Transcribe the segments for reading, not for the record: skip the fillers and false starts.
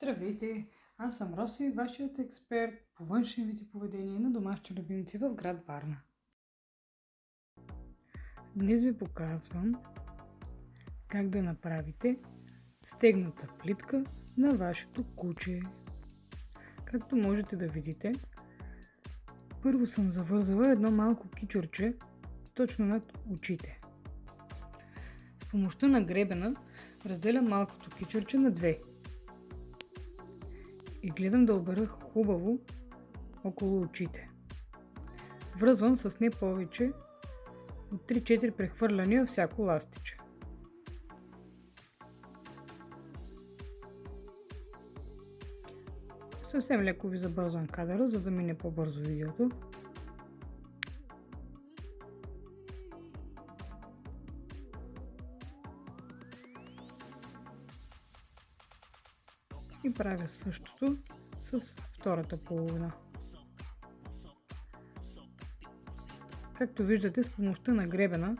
Здравейте! Аз съм Роси, вашият експерт по външен вид и поведение на домашни любимци в град Варна. Днес ви показвам как да направите стегната плитка на вашето куче. Както можете да видите, първо съм завързала едно малко кичурче точно над очите. С помощта на гребена разделям малкото кичурче на две и гледам да обера хубаво около очите. Връзвам с не повече от 3-4 прехвърляния всяко ластиче. Съвсем леко ви забързвам кадъра, за да мине по-бързо видеото. И правя същото с втората половина. Както виждате, с помощта на гребена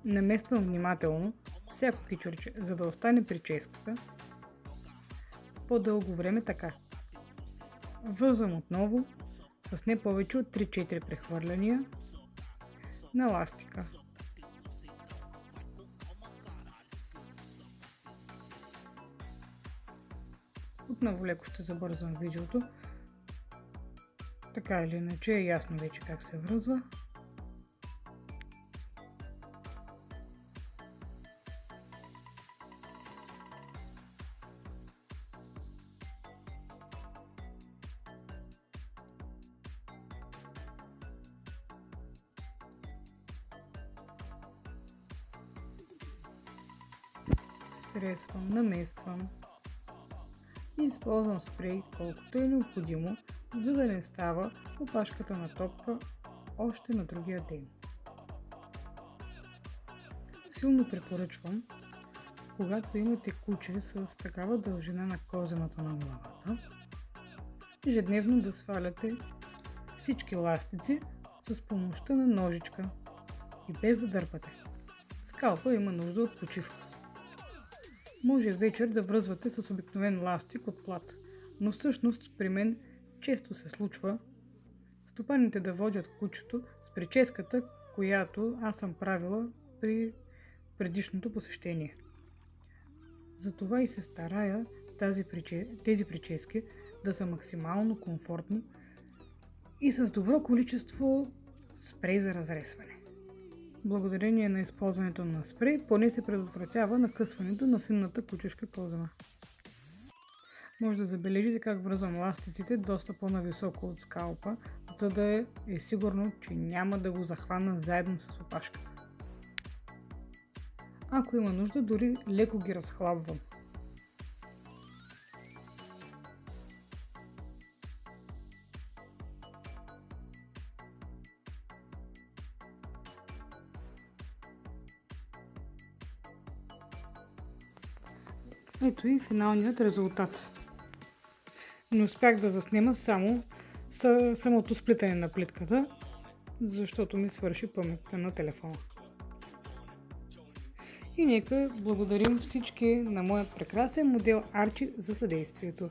намествам внимателно всяко кичурче, за да остане прическата по-дълго време така. Вързвам отново с не повече от 3-4 прехвърляния на ластика. Отново леко ще забързвам видеото. Така или иначе е ясно вече как се връзва. Срещам, намествам и използвам спрей колкото е необходимо, за да не става опашката на топка още на другия ден. Силно препоръчвам, когато имате куче с такава дължина на козената на главата, ежедневно да сваляте всички ластици с помощта на ножичка и без да дърпате. Скалпа има нужда от почивка. Може вечер да връзвате с обикновен ластик от плат, но всъщност при мен често се случва стопаните да водят кучето с прическата, която аз съм правила при предишното посещение. Затова и се старая тези прически да са максимално комфортни и с добро количество спрей за разресване. Благодарение на използването на спрей, поне се предотвратява накъсването на финната кучешка козина. Може да забележите как връзвам ластиците доста по-нависоко от скалпа, за да е сигурно, че няма да го захвана заедно с опашката. Ако има нужда, дори леко ги разхлабвам. Ето и финалният резултат. Не успях да заснема само самото сплитане на плитката, защото ми свърши паметта на телефона. И нека благодарим всички на моят прекрасен модел Арчи за съдействието.